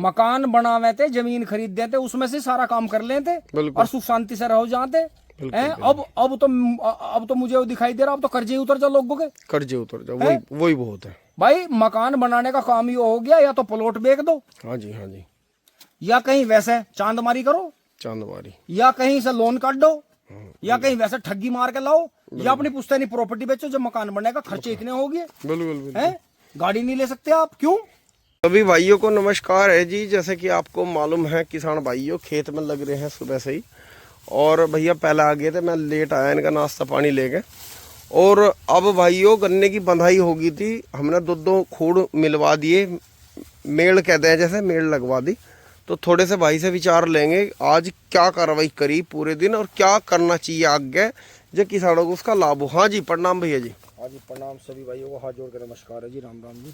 मकान बनावे थे, जमीन खरीदते थे, उसमें से सारा काम कर लेते और सुख शांति से रहो जाते हैं। अब तो मुझे वो दिखाई दे रहा, अब तो कर्जे उतर जाओ, लोगों के कर्जे उतर जाओ, वही बहुत है भाई। मकान बनाने का काम ही हो गया, या तो प्लॉट बेच दो, हाँ जी हाँ जी, या कहीं वैसे चांदमारी करो, चांदमारी, या कहीं से लोन काट दो, या कहीं वैसे ठगी मार के लाओ, या अपनी पुश्तैनी प्रॉपर्टी बेचो। जब मकान बनने का खर्चे इतने हो गए, बिल्कुल हैं, गाड़ी नहीं ले सकते आप, क्यों? सभी भाइयों को नमस्कार है जी। जैसे कि आपको मालूम है, किसान भाइयों खेत में लग रहे हैं सुबह से ही, और भैया पहले आ गए थे, मैं लेट आया इनका नाश्ता पानी लेके। और अब भाइयों गन्ने की बंधाई हो गई थी, हमने दो खूड़ मिलवा दिए, मेड़ कहते हैं जैसे, मेड़ लगवा दी। तो थोड़े से भाई से विचार लेंगे आज क्या कार्रवाई करी पूरे दिन और क्या करना चाहिए आगे, जो किसानों को उसका लाभ हो। हाँ जी, प्रणाम भैया जी। हाँ जी, प्रणाम सभी भाइयों को, हाथ जोड़ कर नमस्कार है जी, राम राम जी।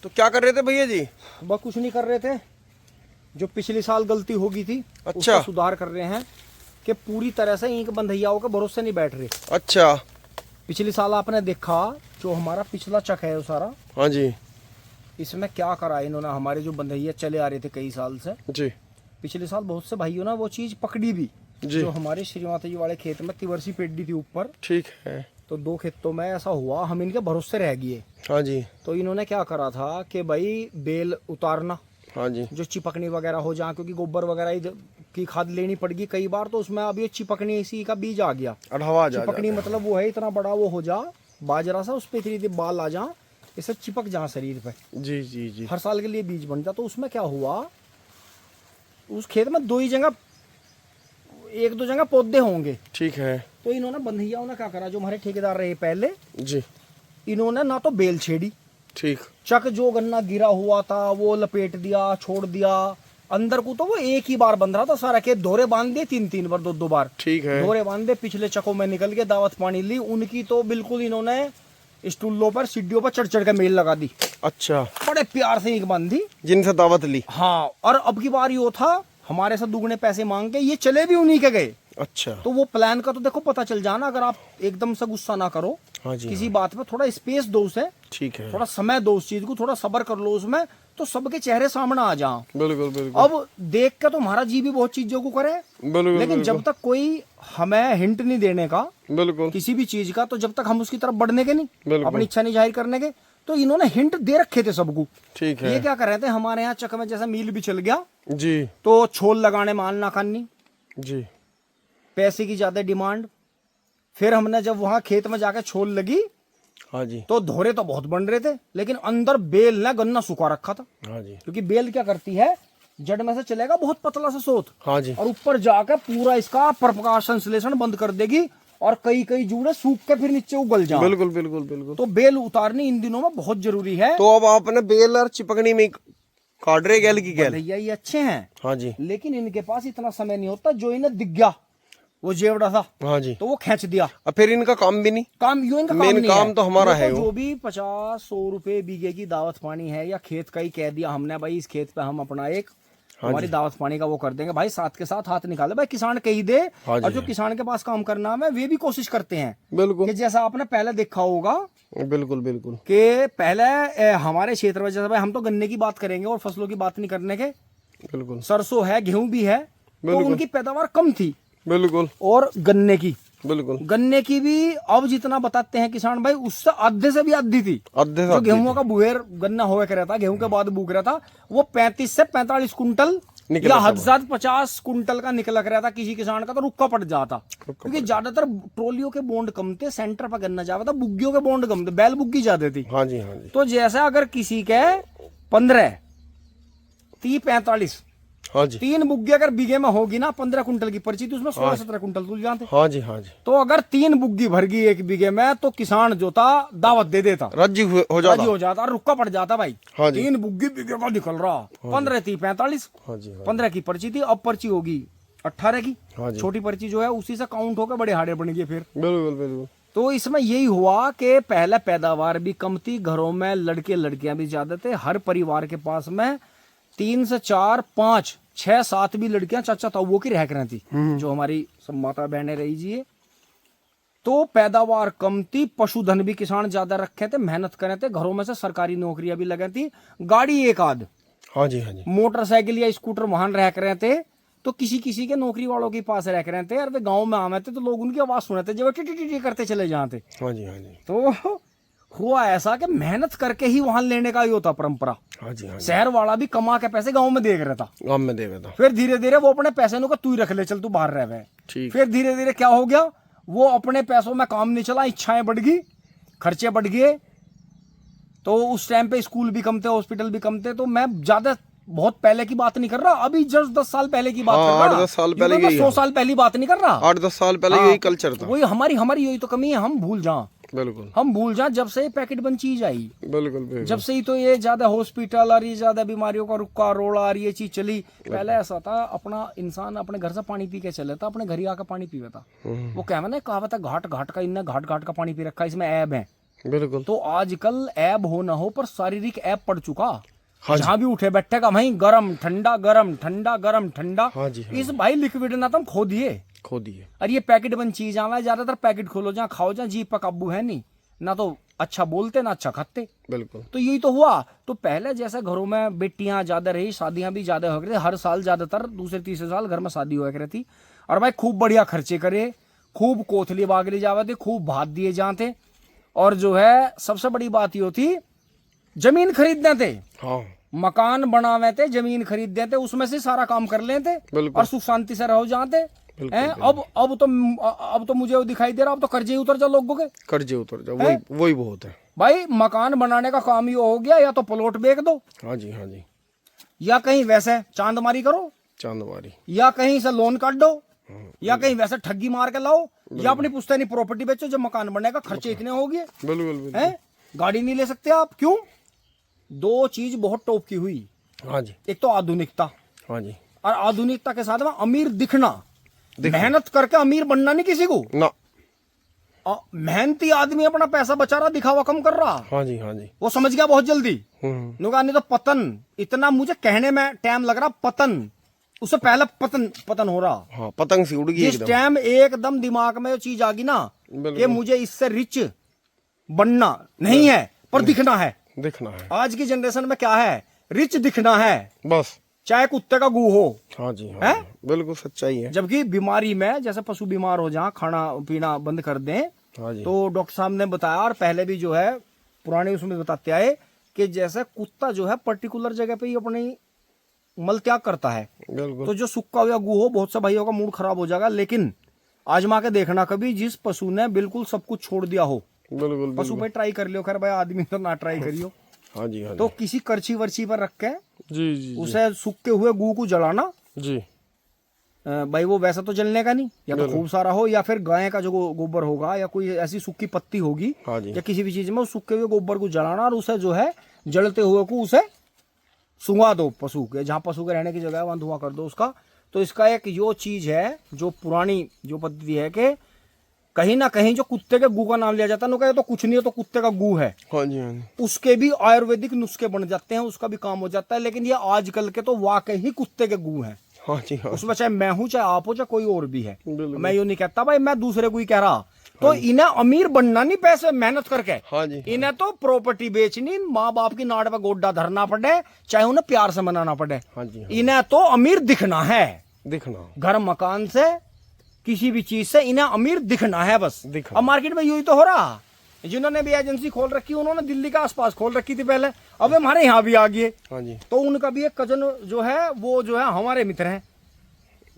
तो क्या कर रहे थे भैया जी? बस कुछ नहीं कर रहे थे, जो पिछले साल गलती हो गई थी अच्छा, उसका सुधार कर रहे हैं कि पूरी तरह से ईंट बंधैयाओं के भरोसे नहीं बैठ रहे। अच्छा, पिछले साल आपने देखा, जो हमारा पिछला चक है वो सारा, हाँ जी, इसमें क्या करा इन्होंने, हमारे जो बंधैया चले आ रहे थे कई साल से जी, पिछले साल, बहुत से भाइयों ने वो चीज पकड़ी भी, जी, जो हमारे श्रीमाता जी वाले खेत में तिवरसी पेड़ी थी ऊपर, ठीक है, तो 2 खेतों में ऐसा हुआ, हम इनके भरोसे रह गए। हाँ जी, तो इन्होंने क्या करा था कि भाई बेल उतारना, हाँ जी, जो चिपकनी वगैरह हो जाए, क्योंकि गोबर वगैरह की खाद लेनी पड़गी कई बार, तो उसमें अब ये चिपकनी इसी का बीज आ गया। अढ़वा जा चिपकनी मतलब वो है इतना बड़ा वो हो जा बाजरा सा, उस पे इतनी बाल आ जा, इसे चिपक जा शरीर पे, जी जी जी, हर साल के लिए बीज बन जा। तो उसमें क्या हुआ, उस खेत में 2 ही जगह, 1-2 जगह पौधे होंगे, ठीक है, तो इन्होंने बंधैयाओं ने क्या करा, जो हमारे ठेकेदार रहे पहले, जी, इन्होंने ना तो बेल छेड़ी, ठीक, चक जो गन्ना गिरा हुआ था वो लपेट दिया, छोड़ दिया अंदर को, तो वो एक ही बार बंध रहा था सारा खेत, धोरे बांध दिए 3-3 बार, 2-2 बार, ठीक है, धोरे बांध दिए, पिछले चकों में निकल के दावत पानी ली उनकी, तो बिल्कुल इन्होंने स्टूलों पर सीढ़ियों पर चढ़ चढ़ के मेल लगा दी, अच्छा, बड़े प्यार से एक बांधी, जिनसे दावत ली, हाँ। और अब की बार यो था, हमारे से दुगने पैसे मांग के ये चले भी उन्हीं के गए। अच्छा, तो वो प्लान का तो देखो पता चल जाना, अगर आप एकदम से गुस्सा ना करो, हाँ जी, किसी हाँ, बात पे थोड़ा स्पेस दो उसे, ठीक है, थोड़ा समय दो उस चीज को, थोड़ा सब्र कर लो उसमें, तो सबके चेहरे सामने आ जाओ। बिल्कुल बिल्कुल, अब देख के तो हमारा जी भी बहुत चीजों को करे, बिल्कुल, लेकिन जब तक कोई हमें हिंट नहीं देने का बिल्कुल, किसी भी चीज का, तो जब तक हम उसकी तरफ बढ़ने के नहीं, बिल्कुल, अपनी इच्छा नहीं जाहिर करने के, तो इन्होंने हिंट दे रखे थे सबको। ठीक है, ये क्या कर रहे थे, हमारे यहाँ चक में जैसा मील भी चल गया, जी तो छोल लगाने में आना खानी, जी, पैसे की ज्यादा डिमांड। फिर हमने जब वहां खेत में जाके छोल लगी, हाँ जी, तो धोरे तो बहुत बन रहे थे, लेकिन अंदर बेल ने गन्ना सुखा रखा था, हाँ जी, क्योंकि बेल क्या करती है, जड़ में से चलेगा बहुत पतला सा सोत, हाँ जी, और ऊपर जाकर पूरा इसका प्रकाश संश्लेषण बंद कर देगी, और कई जूड़े सूख के फिर नीचे उगल जाए। बिल्कुल बिल्कुल बिल्कुल। तो बेल उतारनी इन दिनों में बहुत जरूरी है। तो अब आपने बेल और चिपकनी में काट रहे गैल की गैल, भैया ये अच्छे हैं, हाँ जी, लेकिन इनके पास इतना समय नहीं होता, जो इन्हें दिख गया वो जेवड़ा था, हाँ जी, तो वो खींच दिया। अब फिर इनका काम भी नहीं, काम यूं इनका मेन नहीं काम है। तो हमारा है जो वो, भी 50-100 रुपए बीघे की दावत पानी है, या खेत का ही कह दिया हमने, भाई इस खेत पे हम अपना एक हमारी दावत पानी का वो कर देंगे, भाई साथ के साथ हाथ निकाले, भाई किसान कही दे। हाँ जी, और जो किसान के पास काम करना है वे भी कोशिश करते हैं, बिल्कुल, कि जैसा आपने पहले देखा होगा, बिल्कुल बिल्कुल, कि पहले हमारे क्षेत्र में, जैसे भाई हम तो गन्ने की बात करेंगे और फसलों की बात नहीं करने के, बिल्कुल, सरसों है, गेहूं भी है, तो उनकी पैदावार कम थी, बिल्कुल, और गन्ने की भी अब जितना बताते हैं किसान भाई, उससे आधे से भी आधी थी। आधे जो गेहूं का बुहेर गन्ना होया कर रहा था, गेहूं के बाद बूक रहा था, वो 35 से 45 कुंटल या हद से 50 कुंटल का निकल रहा था, किसी किसान का तो रुक्का पड़ जाता, क्योंकि ज्यादातर ट्रोलियों के बॉन्ड कम थे, सेंटर पर गन्ना जाता था, बुग्गियों के बॉन्ड कम थे, बैल बुग्गी ज्यादा थी। हाँ जी, हाँ जी, तो जैसा अगर किसी के 15, 30, 45, हाँ जी, 3 बुग्गी अगर बीघे में होगी ना, 15 कुंटल की पर्ची थी, उसमें 16-17 कुंटल तुल जाते। हाँ जी, हाँ जी, तो अगर 3 बुग्गी भर गई 1 बीघे में, तो किसान जो था दावत दे देता, राजी हो जाता, रुक्का पड़ जाता भाई। हाँ जी, 3 बुग्गी बीघे का निकल रहा, 15, 30, 45, हाँ जी, 15 की पर्ची थी, अब पर्ची होगी 18 की, हाँ जी, छोटी पर्ची जो है उसी से काउंट होकर बड़े हाड़े बन गए फिर। बिल्कुल बिल्कुल। तो इसमें यही हुआ कि पहले पैदावार भी कम थी, घरों में लड़के लड़कियां भी ज्यादा थे, हर परिवार के पास में 3 से 4, 5, 6, 7 भी लड़कियां चाचा ताऊओं की रह कर थी, जो हमारी सब माता बहनें रही जी। तो पैदावार कम थी, पशुधन भी किसान ज्यादा रखे थे, मेहनत करे थे, घरों में से सरकारी नौकरियां भी लगे थी, गाड़ी एक आध, हाँ जी, हाँ जी, मोटरसाइकिल या स्कूटर वाहन रह रहे थे, तो किसी किसी के नौकरी वालों के पास रह रहे थे, और वे गाँव में आवे थे तो लोग उनकी आवाज सुनते जब टी टी टी करते चले जाते। हाँ जी, हाँ जी, तो हुआ ऐसा कि मेहनत करके ही वाहन लेने का ही होता परंपरा। हाँ जी, हाँ जी, शहर वाला भी कमा के पैसे गाँव में देख रहा था, गाँव में देवे था। फिर धीरे धीरे वो अपने पैसे नु का तू ही रख ले, चल तू बाहर रह। ठीक। फिर धीरे धीरे क्या हो गया, वो अपने पैसों में काम नहीं चला, इच्छाएं बढ़ गई, खर्चे बढ़ गए। तो उस टाइम पे स्कूल भी कम थे, हॉस्पिटल भी कम थे। तो मैं ज्यादा बहुत पहले की बात नहीं कर रहा, अभी जस्ट 10 साल पहले की बात कर रहा, 8-10 साल पहले की, 100 साल पहली बात नहीं कर रहा। 8-10 साल पहले यही कल्चर था। वही हमारी यही तो कमी है, हम भूल जाएं। बिल्कुल, हम भूल जाएं जब से ये पैकेट बंद चीज आई, बिल्कुल, बिल्कुल। जब से ही तो ये ज्यादा हॉस्पिटल और ये ज्यादा बीमारियों का रुका रोड़ा और ये चीज चली। पहले ऐसा था, अपना इंसान अपने घर से पानी पी के चले था, अपने घर ही आकर पानी पीवा था। वो कहवा ना, कहावत है घाट घाट का, इनने घाट घाट का पानी पी रखा, इसमें ऐब है। बिल्कुल। तो आजकल ऐब हो ना हो पर शारीरिक ऐब पड़ चुका। हाँ जहाँ भी उठे बैठे का भाई गरम ठंडा गरम ठंडा गरम ठंडा। हाँ जी, हाँ इस भाई लिक्विड ना तुम खो दिए, और ये पैकेट बंद चीज आवा, ज्यादातर पैकेट खोलो जहाँ खाओ, जहाँ जीप पर काबू है नहीं, ना तो अच्छा बोलते ना अच्छा खाते। बिल्कुल। तो यही तो हुआ। तो पहले जैसे घरों में बेटियां ज्यादा रही, शादियां भी ज्यादा हो गई, हर साल ज्यादातर दूसरे तीसरे साल घर में शादी हो रही थी। और भाई खूब बढ़िया खर्चे करे, खूब कोथली बागली जावे थे, खूब भात दिए जाते। और जो है सबसे बड़ी बात ये थी, जमीन खरीदने थे, हाँ, मकान बनावे थे, जमीन खरीदते थे, उसमें से सारा काम कर लेते और सुख शांति से रहो जाते। अब तो मुझे वो दिखाई दे रहा, अब तो कर्जे उतर जाओ, लोगों के कर्जे उतर जाओ, वही बहुत है भाई। मकान बनाने का काम ये हो गया, या तो प्लॉट बेच दो, हाँ जी, हाँ जी, या कहीं वैसे चांदमारी करो, चांदवारी, या कहीं से लोन काट दो, या कहीं वैसे ठगी मार के लाओ, या अपनी पुश्तैनी प्रॉपर्टी बेचो। जब मकान बनने का खर्चे इतने हो गए, बिल्कुल, हैं, गाड़ी नहीं ले सकते आप, क्यों? दो चीज बहुत टॉप की हुई, हाँ जी, एक तो आधुनिकता, हाँ जी, और आधुनिकता के साथ में अमीर दिखना। मेहनत करके अमीर बनना नहीं किसी को ना, मेहनती आदमी अपना पैसा बचा रहा, दिखावा कम कर रहा। हाँ जी, हाँ जी, वो समझ गया बहुत जल्दी, हम्म, नहीं तो पतन, इतना मुझे कहने में टाइम लग रहा, पतन उससे पहले पतन हो रहा। हाँ, पतंग सी उड़ गई जिस एकदम। टाइम एकदम दिमाग में वो चीज आ गई ना कि मुझे इससे रिच बनना नहीं है पर दिखना है। दिखना है। आज की जनरेशन में क्या है, रिच दिखना है, बस, चाहे कुत्ते का गू हो। हाँ जी, हाँ जी, बिल्कुल सच्चाई है। जबकि बीमारी में जैसे पशु बीमार हो जाए, खाना पीना बंद कर दें, हाँ जी, तो डॉक्टर साहब ने बताया, और पहले भी जो है पुराने उसमें बताते आए कि जैसे कुत्ता जो है पर्टिकुलर जगह पे ही अपनी मल त्याग करता है, बिल्कुल, तो जो सूखा हुआ गू हो, बहुत से भाइयों का मूड खराब हो जाएगा। लेकिन आजमा के देखना कभी, जिस पशु ने बिल्कुल सब कुछ छोड़ दिया हो, बिल्कुल, पशु पे ट्राई कर लियो, खैर भाई आदमी तो ना ट्राई करियो, हाँ जी, हाँ तो किसी करछी वर्ची पर रख के जी, जी, उसे सूखे हुए गू को जलाना। जी, भाई वो वैसा तो जलने का नहीं, या तो खूब सारा हो, या फिर गाय का जो गोबर होगा, या कोई ऐसी सूखी पत्ती होगी, हाँ जी, या किसी भी चीज में उस सूखे हुए गोबर को जलाना, और उसे जो है जलते हुए को उसे सुंगा दो पशु के, जहाँ पशु के रहने की जगह है वहां धुआं कर दो उसका। तो इसका एक यो चीज है, जो पुरानी जो पद्धति है कि कहीं ना कहीं जो कुत्ते के गू का नाम लिया जाता है, कहे तो कुछ नहीं है, तो कुत्ते का गू है, हाँ जी, हाँ जी, उसके भी आयुर्वेदिक नुस्खे बन जाते हैं, उसका भी काम हो जाता है। लेकिन ये आजकल के तो वाकई ही कुत्ते के गू हैं, हाँ जी, हाँ, उसमें चाहे मैं हूं, चाहे आप हो, चाहे कोई और भी है। बिल्कुल, मैं यूं नहीं कहता भाई, मैं दूसरे को ही कह रहा। तो इन्हें अमीर बनना नहीं पैसे मेहनत करके, हाँ जी, इन्हें तो प्रॉपर्टी बेचनी, माँ बाप की नाड़ पे गोड्डा धरना पड़े, चाहे उन्हें प्यार से मनाना पड़े, हाँ जी, हाँ, इन्हें तो अमीर दिखना है। दिखना, घर मकान से, किसी भी चीज से इन्हें अमीर दिखना है बस। दिखना। अब मार्केट में यही तो हो रहा। जिन्होंने भी एजेंसी खोल रखी, उन्होंने दिल्ली के आसपास खोल रखी थी पहले, अब हमारे यहाँ भी आ गए। हाँ जी, तो उनका भी एक कजन जो है, वो जो है हमारे मित्र हैं।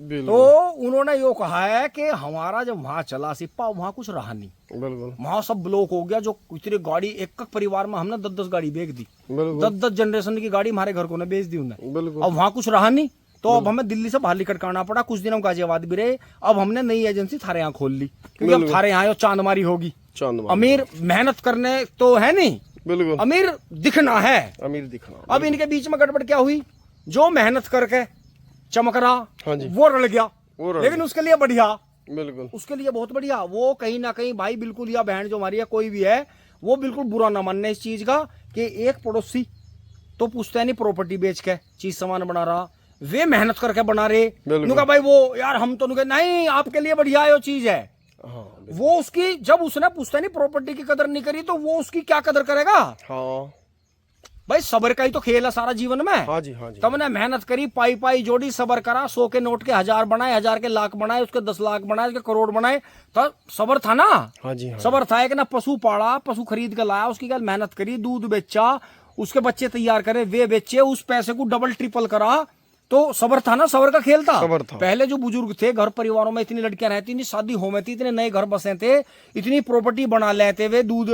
बिल्कुल, तो उन्होंने यो कहा है कि हमारा जब वहां चला सिप्पा, वहां कुछ रहा नहीं, बिल्कुल, वहां सब ब्लॉक हो गया। जो इतनी गाड़ी, एक परिवार में हमने 10-10 गाड़ी बेच दी, बिल्कुल, 10-10 जनरेशन की गाड़ी हमारे घर को ने बेच दी उन्हें। बिल्कुल, अब वहां कुछ रहा नहीं, तो अब हमें दिल्ली से बाहर निकट आना पड़ा। कुछ दिन हम गाजियाबाद भी रहे, अब हमने नई एजेंसी थारे यहाँ खोल ली, क्योंकि अब थारे यहाँ चांदमारी होगी। चांदमारी, अमीर मेहनत करने तो है नहीं, बिल्कुल, अमीर दिखना है। अमीर दिखना। अब इनके बीच में गड़बड़ क्या हुई, जो मेहनत करके चमक रहा, हाँ जी, वो रल गया। वो रल लेकिन उसके लिए बढ़िया, बिल्कुल, उसके लिए बहुत बढ़िया, वो कहीं ना कहीं भाई बिल्कुल, या बहन जो हमारी है, कोई भी है, वो बिल्कुल बुरा ना मानने इस चीज का कि एक पड़ोसी तो पूछता है नहीं, प्रॉपर्टी बेच के चीज सामान बना रहा, वे मेहनत करके बना रहे। नुका भाई वो यार हम तो नुके नहीं, आपके लिए बढ़िया है वो चीज है। हाँ, वो उसकी, जब उसने पूछता नहीं प्रॉपर्टी की कदर नहीं करी, तो वो उसकी क्या कदर करेगा। हाँ, भाई सबर का ही तो खेल है सारा जीवन में। हाँ जी, हाँ जी। तुमने मेहनत करी, पाई पाई जोड़ी, सबर करा, 100 के नोट के 1000 बनाए, 1000 के लाख बनाए, उसके 10 लाख बनाए, उसके करोड़ बनाए, तो सबर था ना। हाँ जी, हाँ। सबर था। एक ना पशु पाला, पशु खरीद कर लाया, उसकी क्या मेहनत करी, दूध बेचा, उसके बच्चे तैयार करे, वे बेचे, उस पैसे को डबल ट्रिपल करा, तो सबर था ना। सबर का खेल था। सबर था। पहले जो बुजुर्ग थे, घर परिवारों में इतनी लड़कियां रहती थी, शादी हो में थी, इतने नए घर बसे थे, इतनी प्रॉपर्टी बना लेते वे, दूध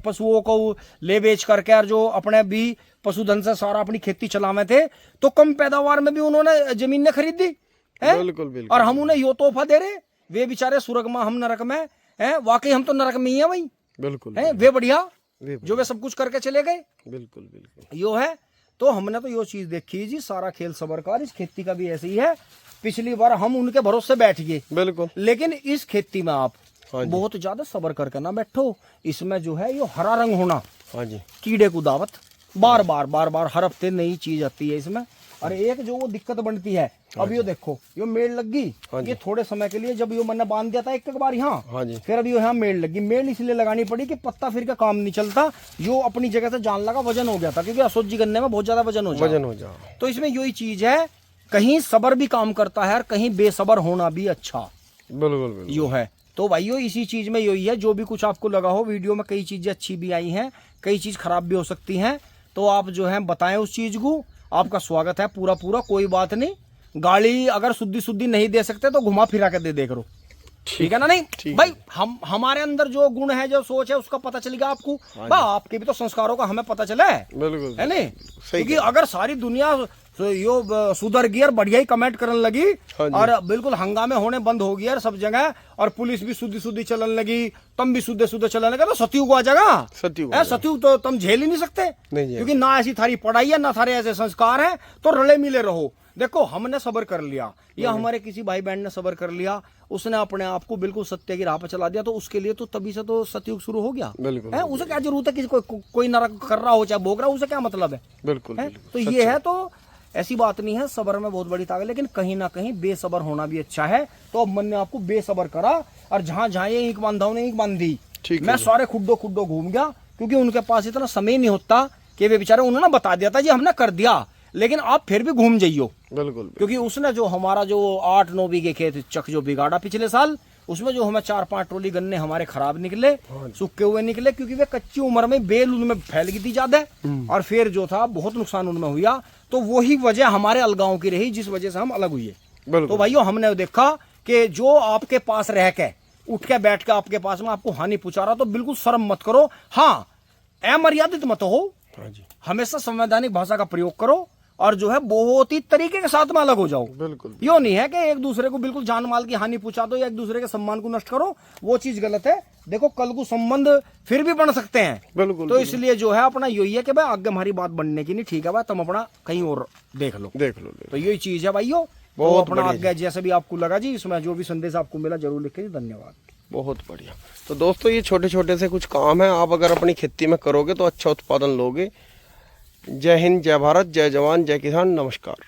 पशुओं को ले बेच करके, और जो अपने भी पशुधन से सारा अपनी खेती चलावे थे, तो कम पैदावार में भी उन्होंने जमीनें खरीद दी है। बिल्कुल बिल्कुल। और हम उन्हें यो तोहफा दे रहे, वे बेचारे स्वर्ग में, हम नरक में है। वाकई हम तो नरक में ही है भाई। बिल्कुल है वे बढ़िया, जो वे सब कुछ करके चले गए। बिल्कुल बिल्कुल यो है। तो हमने तो यो चीज देखी जी, सारा खेल सबर का। इस खेती का भी ऐसे ही है। पिछली बार हम उनके भरोसे बैठ गए, बिल्कुल। लेकिन इस खेती में आप हाँ जी। बहुत ज्यादा सबर करके ना बैठो। इसमें जो है यो हरा रंग होना, हाँ जी, कीड़े को दावत, बार बार हर हफ्ते नई चीज आती है इसमें। और एक जो वो दिक्कत बनती है, अब यो देखो, यो मेड़ लग गई, ये थोड़े समय के लिए, जब यो मैंने बांध दिया था एक बार यहाँ, हाँ जी, फिर अभी यहाँ मेड़ लगी। मेड़ इसलिए लगानी पड़ी कि पत्ता फिर का काम नहीं चलता, यो अपनी जगह से जान लगा, वजन हो गया था, क्योंकि असोजी गन्ने में बहुत ज्यादा वजन हो जाए। तो इसमें यही चीज है, कहीं सबर भी काम करता है और कहीं बेसबर होना भी अच्छा बिल्कुल यो है। तो भाइयों इसी चीज में यही है, जो भी कुछ आपको लगा हो वीडियो में, कई चीजें अच्छी भी आई हैं, कई चीज खराब भी हो सकती हैं, तो आप जो है बताएं उस चीज को। आपका स्वागत है पूरा, कोई बात नहीं। गाड़ी अगर शुद्धि नहीं दे सकते तो घुमा फिरा के दे करो, ठीक है ना। नहीं भाई, हमारे अंदर जो गुण है, जो सोच है, उसका पता चलेगा आपको। आपके भी तो संस्कारों का हमें पता चले, बिल्कुल है नहीं। क्योंकि अगर सारी दुनिया यो सुधर गई और बढ़िया ही कमेंट करने लगी, और बिल्कुल हंगामे होने बंद हो गया सब जगह, और पुलिस भी शुद्धि चलने लगी, तुम भी शुद्ध चलने लगे, तो सतयुग आ जाएगा। सतयुग तो तुम झेल ही नहीं सकते, क्योंकि ना ऐसी थारी पढ़ाई है, ना थारे ऐसे संस्कार है, तो रले मिले रहो। देखो हमने सबर कर लिया, या हमारे किसी भाई बहन ने सबर कर लिया, उसने अपने आप को बिल्कुल सत्य की राह पर चला दिया, तो उसके लिए तो तभी से तो सतयुग शुरू हो गया है। उसे क्या जरूरत है कि कोई नरक कर रहा हो चाहे भोग रहा हो, उसे क्या मतलब है। बिल्कुल है? तो ये है, तो ऐसी बात नहीं है, सबर में बहुत बड़ी ताकत, लेकिन कहीं ना कहीं बेसबर होना भी अच्छा है। तो अब मन ने आपको बेसबर करा, और जहां जहां ये ईंट बांधा उन्हें ईंट बांध दी। मैं सारे खुड्डो घूम गया, क्योंकि उनके पास इतना समय नहीं होता कि वे बेचारे, उन्होंने बता दिया था जी हमने कर दिया, लेकिन आप फिर भी घूम जाइयो। बिल्कुल। क्योंकि उसने जो हमारा जो 8-9 बीघे खेत चक जो बिगाड़ा पिछले साल, उसमें जो हमें 4-5 ट्रोली गन्ने हमारे खराब निकले, सूखे हुए निकले, क्योंकि वे कच्ची उम्र में बेल उनमें फैल गई थी ज्यादा, और फिर जो था बहुत नुकसान उनमें हुआ। तो वही वजह हमारे अलगाव की रही, जिस वजह से हम अलग हुए। तो भाइयों हमने देखा कि जो आपके पास रह के, उठ के बैठ के आपके पास में आपको हानि पहुंचा रहा, तो बिल्कुल शर्म मत करो। हाँ, अमर्यादित मत हो, हमेशा संवैधानिक भाषा का प्रयोग करो, और जो है बहुत ही तरीके के साथ में अलग हो जाओ। बिल्कुल। यो नहीं है कि एक दूसरे को बिल्कुल जान माल की हानि पहुंचा दो, या एक दूसरे के सम्मान को नष्ट करो, वो चीज गलत है। देखो कल को संबंध फिर भी बन सकते हैं। बिल्कुल। तो इसलिए जो है अपना यही है कि भाई आगे हमारी बात बनने की नहीं, ठीक है भाई, तुम अपना कहीं और देख लो। तो यही चीज है भाइयों। तो अपना आगे जैसे भी आपको लगा जी, इसमें जो भी संदेश आपको मिला जरूर लिखिए। धन्यवाद। बहुत बढ़िया। तो दोस्तों ये छोटे छोटे से कुछ काम है, आप अगर अपनी खेती में करोगे तो अच्छा उत्पादन लोगे। जय हिंद, जय भारत, जय जवान, जय किसान, नमस्कार।